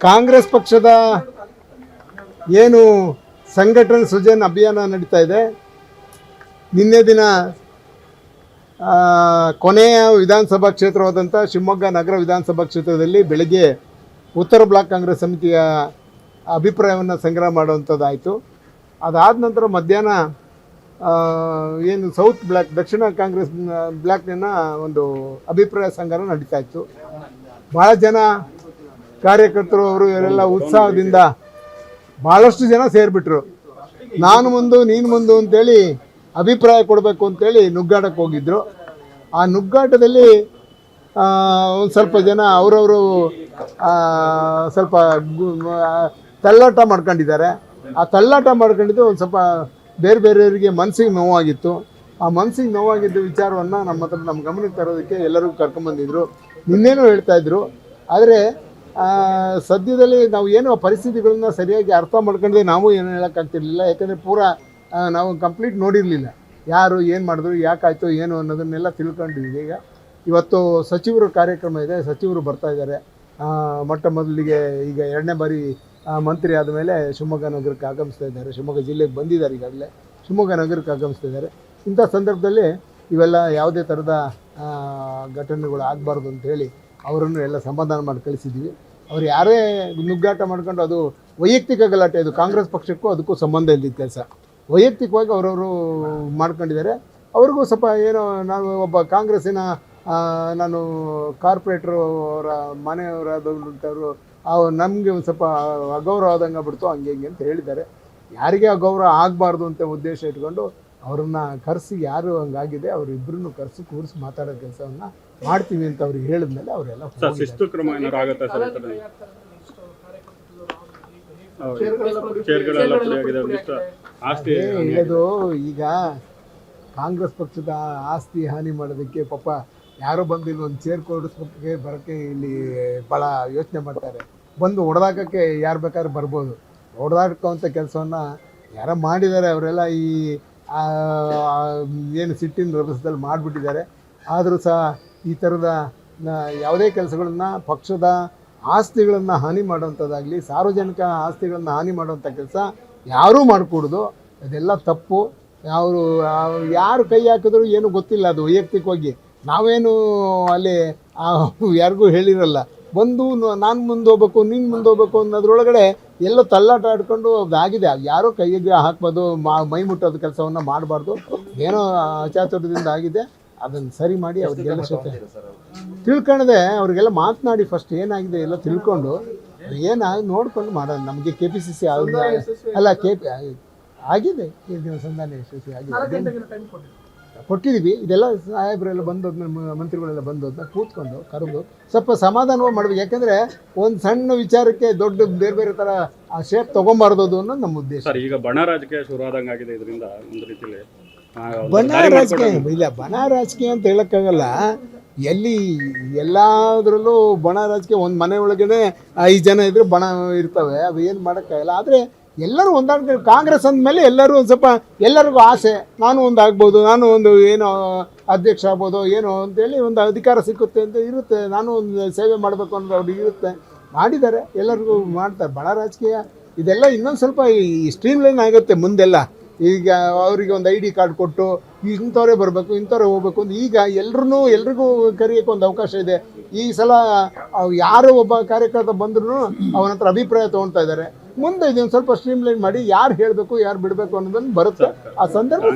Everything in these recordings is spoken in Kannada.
ಕಾಂಗ್ರೆಸ್ ಪಕ್ಷದ ಏನು ಸಂಘಟನೆ ಸೃಜನ್ ಅಭಿಯಾನ ನಡೀತಾ ಇದೆ. ನಿನ್ನೆ ದಿನ ಕೊನೆಯ ವಿಧಾನಸಭಾ ಕ್ಷೇತ್ರವಾದಂಥ ಶಿವಮೊಗ್ಗ ನಗರ ವಿಧಾನಸಭಾ ಕ್ಷೇತ್ರದಲ್ಲಿ ಬೆಳಗ್ಗೆ ಉತ್ತರ ಬ್ಲಾಕ್ ಕಾಂಗ್ರೆಸ್ ಸಮಿತಿಯ ಅಭಿಪ್ರಾಯವನ್ನು ಸಂಗ್ರಹ ಮಾಡುವಂಥದ್ದಾಯಿತು. ಅದಾದ ನಂತರ ಮಧ್ಯಾಹ್ನ ಏನು ಸೌತ್ ಬ್ಲಾಕ್ ದಕ್ಷಿಣ ಕಾಂಗ್ರೆಸ್ ಬ್ಲಾಕ್ನ ಒಂದು ಅಭಿಪ್ರಾಯ ಸಂಗ್ರಹ ನಡೀತಾ ಇತ್ತು. ಭಾಳ ಜನ ಕಾರ್ಯಕರ್ತರು ಅವರು ಇವರೆಲ್ಲ ಉತ್ಸಾಹದಿಂದ ಭಾಳಷ್ಟು ಜನ ಸೇರಿಬಿಟ್ರು. ನಾನು ಮುಂದು ನೀನು ಮುಂದು ಅಂತೇಳಿ ಅಭಿಪ್ರಾಯ ಕೊಡಬೇಕು ಅಂತೇಳಿ ನುಗ್ಗಾಟಕ್ಕೆ ಹೋಗಿದ್ದರು. ಆ ನುಗ್ಗಾಟದಲ್ಲಿ ಒಂದು ಸ್ವಲ್ಪ ಜನ ಅವರವರು ಸ್ವಲ್ಪ ತಳ್ಳಾಟ ಮಾಡ್ಕೊಂಡಿದ್ದಾರೆ. ಆ ತಳ್ಳಾಟ ಮಾಡ್ಕೊಂಡಿದ್ದು ಒಂದು ಸ್ವಲ್ಪ ಬೇರೆ ಬೇರೆಯವರಿಗೆ ಮನಸ್ಸಿಗೆ ನೋವಾಗಿತ್ತು. ಆ ಮನಸ್ಸಿಗೆ ನೋವಾಗಿದ್ದ ವಿಚಾರವನ್ನು ನಮ್ಮ ಗಮನಕ್ಕೆ ತರೋದಕ್ಕೆ ಎಲ್ಲರಿಗೂ ಕರ್ಕೊಂಬಂದಿದ್ರು. ನಿನ್ನೇನೂ ಹೇಳ್ತಾಯಿದ್ರು. ಆದರೆ ಸದ್ಯದಲ್ಲಿ ನಾವು ಏನೋ ಪರಿಸ್ಥಿತಿಗಳನ್ನ ಸರಿಯಾಗಿ ಅರ್ಥ ಮಾಡ್ಕೊಂಡ್ರೆ ನಾವು ಏನು ಹೇಳೋಕ್ಕಾಗ್ತಿರ್ಲಿಲ್ಲ. ಯಾಕಂದರೆ ಪೂರಾ ನಾವು ಕಂಪ್ಲೀಟ್ ನೋಡಿರಲಿಲ್ಲ, ಯಾರು ಏನು ಮಾಡಿದ್ರು, ಯಾಕಾಯಿತು ಏನು ಅನ್ನೋದನ್ನೆಲ್ಲ ತಿಳ್ಕೊಂಡಿದ್ದೀವಿ. ಇವತ್ತು ಸಚಿವರು ಕಾರ್ಯಕ್ರಮ ಇದೆ, ಸಚಿವರು ಬರ್ತಾ ಇದ್ದಾರೆ. ಮೊಟ್ಟ ಮೊದಲಿಗೆ ಈಗ 2ನೇ ಬಾರಿ ಮಂತ್ರಿ ಆದಮೇಲೆ ಶಿವಮೊಗ್ಗ ನಗರಕ್ಕೆ ಆಗಮಿಸ್ತಾ ಇದ್ದಾರೆ. ಶಿವಮೊಗ್ಗ ಜಿಲ್ಲೆಗೆ ಬಂದಿದ್ದಾರೆ, ಈಗಾಗಲೇ ಶಿವಮೊಗ್ಗ ನಗರಕ್ಕೆ ಆಗಮಿಸ್ತಾ ಇದ್ದಾರೆ. ಇಂಥ ಸಂದರ್ಭದಲ್ಲಿ ಇವೆಲ್ಲ ಯಾವುದೇ ಥರದ ಘಟನೆಗಳು ಆಗಬಾರ್ದು ಅಂಥೇಳಿ ಅವರನ್ನು ಎಲ್ಲ ಸಮಾಧಾನ ಮಾಡಿ ಕಳಿಸಿದ್ದೀವಿ. ಅವ್ರು ಯಾರೇ ನುಗ್ಗಾಟ ಮಾಡ್ಕೊಂಡು, ಅದು ವೈಯಕ್ತಿಕ ಗಲಾಟೆ, ಅದು ಕಾಂಗ್ರೆಸ್ ಪಕ್ಷಕ್ಕೂ ಅದಕ್ಕೂ ಸಂಬಂಧ ಇಲ್ಲದ ಕೆಲಸ. ವೈಯಕ್ತಿಕವಾಗಿ ಅವರವರು ಮಾಡ್ಕೊಂಡಿದ್ದಾರೆ. ಅವ್ರಿಗೂ ಸ್ವಲ್ಪ ಏನೋ, ನಾನು ಒಬ್ಬ ಕಾಂಗ್ರೆಸ್ಸಿನ ನಾನು ಕಾರ್ಪೊರೇಟ್ರು ಅವರ ಮನೆಯವರಾದವರು ನಮಗೆ ಒಂದು ಸ್ವಲ್ಪ ಅಗೌರವ ಆದಂಗೆ ಬಿಡ್ತು, ಹಂಗೆ ಹಿಂಗೆ ಅಂತ ಹೇಳಿದ್ದಾರೆ. ಯಾರಿಗೆ ಅಗೌರವ ಆಗಬಾರ್ದು ಅಂತ ಉದ್ದೇಶ ಇಟ್ಕೊಂಡು ಅವ್ರನ್ನ ಕರೆಸಿ, ಯಾರು ಹಂಗಾಗಿದೆ ಅವರಿಬ್ಬರನ್ನು ಕರೆಸಿ ಕೂರಿಸಿ ಮಾತಾಡೋ ಕೆಲಸವನ್ನು ಮಾಡ್ತೀವಿ ಅಂತ ಅವ್ರಿಗೆ ಹೇಳಿದ್ಮೇಲೆ ಅವರೆಲ್ಲ ಶಿಸ್ತು ಕ್ರಮ ಏನಾರು ಆಗುತ್ತೆ ಸರ್? ಹೇಳೋದು ಈಗ ಕಾಂಗ್ರೆಸ್ ಪಕ್ಷದ ಆಸ್ತಿ ಹಾನಿ ಮಾಡೋದಕ್ಕೆ ಪಾಪ ಯಾರೋ ಬಂದು ಇಲ್ಲಿ ಒಂದು ಚೇರ್ ಕೊಡಿಸ್ಬೇಕೆ ಬರೋಕ್ಕೆ ಇಲ್ಲಿ ಭಾಳ ಯೋಚನೆ ಮಾಡ್ತಾರೆ. ಬಂದು ಹೊಡೆದಾಕಕ್ಕೆ ಯಾರು ಬೇಕಾದ್ರೂ ಬರ್ಬೋದು. ಹೊಡೆದಾಕೋಂಥ ಕೆಲಸವನ್ನು ಯಾರೋ ಮಾಡಿದ್ದಾರೆ. ಅವರೆಲ್ಲ ಈ ಏನು ಸಿಟ್ಟಿನ ರಭಸದಲ್ಲಿ ಮಾಡಿಬಿಟ್ಟಿದ್ದಾರೆ. ಆದರೂ ಸಹ ಈ ಥರದ ಯಾವುದೇ ಕೆಲಸಗಳನ್ನು, ಪಕ್ಷದ ಆಸ್ತಿಗಳನ್ನು ಹಾನಿ ಮಾಡೋವಂಥದ್ದಾಗಲಿ, ಸಾರ್ವಜನಿಕ ಆಸ್ತಿಗಳನ್ನು ಹಾನಿ ಮಾಡೋವಂಥ ಕೆಲಸ ಯಾರೂ ಮಾಡಿಕೊಡೋದು, ಅದೆಲ್ಲ ತಪ್ಪು. ಯಾರು ಕೈ ಹಾಕಿದ್ರು ಏನೂ ಗೊತ್ತಿಲ್ಲ, ಅದು ವೈಯಕ್ತಿಕವಾಗಿ ನಾವೇನು ಅಲ್ಲಿ ಯಾರಿಗೂ ಹೇಳಿರಲ್ಲ. ಬಂದು ನಾನು ಮುಂದೆ ಹೋಗ್ಬೇಕು, ನೀನು ಮುಂದೆ ಹೋಗ್ಬೇಕು ಅನ್ನೋದ್ರೊಳಗಡೆ ಎಲ್ಲ ತಳ್ಳಾಟ ಆಡ್ಕೊಂಡು ಅದಾಗಿದೆ. ಯಾರೋ ಕೈಗೆ ಹಾಕ್ಬೋದು, ಮೈ ಮುಟ್ಟೋದು ಕೆಲಸವನ್ನು ಮಾಡಬಾರ್ದು. ಏನೋ ಅಚಾತುರ್ಯದಿಂದ ಆಗಿದೆ, ಅದನ್ನು ಸರಿ ಮಾಡಿ ಅವ್ರಿಗೆಲ್ಲ ತಿಳ್ಕೊಳ್ಳದೆ ಅವ್ರಿಗೆಲ್ಲ ಮಾತನಾಡಿ ಫಸ್ಟ್ ಏನಾಗಿದೆ ಎಲ್ಲ ತಿಳ್ಕೊಂಡು ಏನಾಗಿ ನೋಡ್ಕೊಂಡು ಮಾಡೋಣ. ನಮಗೆ KPCC ಅಲ್ಲ ಆಗಿದೆ, ಸಂಧಾನ ಯಶಸ್ವಿ ಆಗಿದೆ, ಕೊಟ್ಟಿದ್ದೀವಿ. ಇದೆಲ್ಲ ಸಾಹೇಬರೆಲ್ಲ ಬಂದೋದ್ನ, ಮಂತ್ರಿಗಳೆಲ್ಲ ಬಂದೋದ್ನ ಕೂತ್ಕೊಂಡು ಕರೆದು ಸ್ವಲ್ಪ ಸಮಾಧಾನವಾಗಿ ಮಾಡಬೇಕು. ಯಾಕಂದರೆ ಒಂದು ಸಣ್ಣ ವಿಚಾರಕ್ಕೆ ದೊಡ್ಡ ಬೇರೆ ಬೇರೆ ಥರ ಆ ಶೇಪ್ ತೊಗೊಂಬಾರ್ದು ಅನ್ನೋದು ನಮ್ಮ ಉದ್ದೇಶ. ಸರ್, ಈಗ ಬಣ ರಾಜಕೀಯ ಶುರುವಾದಂಗೆ ಆಗಿದೆ. ಇದರಿಂದ ಒಂದು ರೀತಿಯಲ್ಲಿ ಬಣ ರಾಜಕೀಯ ಇಲ್ಲ, ಬಣ ರಾಜಕೀಯ ಅಂತ ಹೇಳೋಕ್ಕಾಗಲ್ಲ. ಎಲ್ಲಿ ಎಲ್ಲದರಲ್ಲೂ ಬಣ ರಾಜಕೀಯ. ಒಂದು ಮನೆ ಒಳಗಡೆ 5 ಜನ ಇದ್ದರೆ ಬಣ ಇರ್ತವೆ, ಅದು ಏನು ಮಾಡೋಕ್ಕಾಗಲ್ಲ. ಆದರೆ ಎಲ್ಲರೂ ಒಂದಾಡ್ಕೊಂಡು ಕಾಂಗ್ರೆಸ್ ಅಂದಮೇಲೆ ಎಲ್ಲರೂ ಒಂದು ಸ್ವಲ್ಪ, ಎಲ್ಲರಿಗೂ ಆಸೆ, ನಾನು ಒಂದು ಆಗ್ಬೋದು, ನಾನು ಒಂದು ಏನೋ ಅಧ್ಯಕ್ಷ ಆಗ್ಬೋದು ಏನೋ ಅಂತೇಳಿ ಒಂದು ಅಧಿಕಾರ ಸಿಕ್ಕುತ್ತೆ ಅಂತ ಇರುತ್ತೆ, ನಾನು ಒಂದು ಸೇವೆ ಮಾಡಬೇಕು ಅನ್ನೋದು ಅವ್ರಿಗೆ ಇರುತ್ತೆ. ಮಾಡಿದ್ದಾರೆ, ಎಲ್ಲರಿಗೂ ಮಾಡ್ತಾರೆ. ಬಣ ರಾಜಕೀಯ ಇದೆಲ್ಲ ಇನ್ನೊಂದು ಸ್ವಲ್ಪ ಈ ಸ್ಟ್ರೀಮ್ ಲೈನ್ ಆಗುತ್ತೆ ಮುಂದೆಲ್ಲ. ಈಗ ಅವರಿಗೆ ಒಂದು ID ಕಾರ್ಡ್ ಕೊಟ್ಟು ಇಂಥವರೇ ಬರಬೇಕು, ಇಂಥವ್ರೇ ಹೋಗ್ಬೇಕು ಅಂತ ಈಗ ಎಲ್ರಿಗೂ ಕರೆಯೋಕ್ಕೆ ಒಂದು ಅವಕಾಶ ಇದೆ. ಈ ಸಲ ಯಾರು ಒಬ್ಬ ಕಾರ್ಯಕರ್ತ ಬಂದ್ರೂ ಅವನ ಹತ್ರ ಅಭಿಪ್ರಾಯ ತೊಗೊಳ್ತಾ ಇದ್ದಾರೆ. ಮುಂದೆ ಇದೊಂದು ಸ್ವಲ್ಪ ಸ್ಟ್ರೀಮ್ ಲೈನ್ ಮಾಡಿ ಯಾರು ಹೇಳಬೇಕು ಯಾರು ಬಿಡಬೇಕು ಅನ್ನೋದನ್ನು ಬರುತ್ತೆ. ಆ ಸಂದರ್ಭ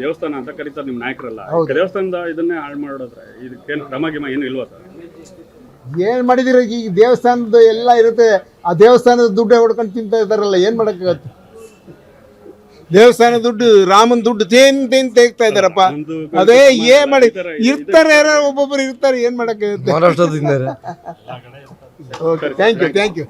ದೇವಸ್ಥಾನ ಅಂತ ಕರೀತಾರೆ ನಿಮ್ಮ ನಾಯಕರಲ್ಲ, ದೇವಸ್ಥಾನದ ಇದನ್ನೇ ಹಾಳು ಮಾಡಿದ್ರೆ ಇದಕ್ಕೇನು ಕ್ರಮ ಏನು ಇಲ್ವಾ ಸರ್? ಏನು ಮಾಡಿದಿರ? ಈಗ ದೇವಸ್ಥಾನದ ಎಲ್ಲ ಇರುತ್ತೆ, ಆ ದೇವಸ್ಥಾನದ ದುಡ್ಡೇ ಹೊಡ್ಕೊಂಡು ತಿಂತಾ ಇದ್ದಾರಲ್ಲ, ಏನು ಮಾಡೋಕ್ಕಾಗತ್ತೆ? ದೇವಸ್ಥಾನ ದುಡ್ಡು, ರಾಮನ ದುಡ್ಡು ತೆಗ್ತಾ ಇದ್ದಾರಪ್ಪ. ಅದೇ ಏನ್ ಮಾಡಿ ಇರ್ತಾರೆ, ಯಾರು ಒಬ್ಬೊಬ್ಬರು ಇರ್ತಾರೆ, ಏನ್ ಮಾಡಕ್ಕಾಗುತ್ತೆ? ಮಹಾರಾಷ್ಟ್ರದಿಂದ. Okay, thank you.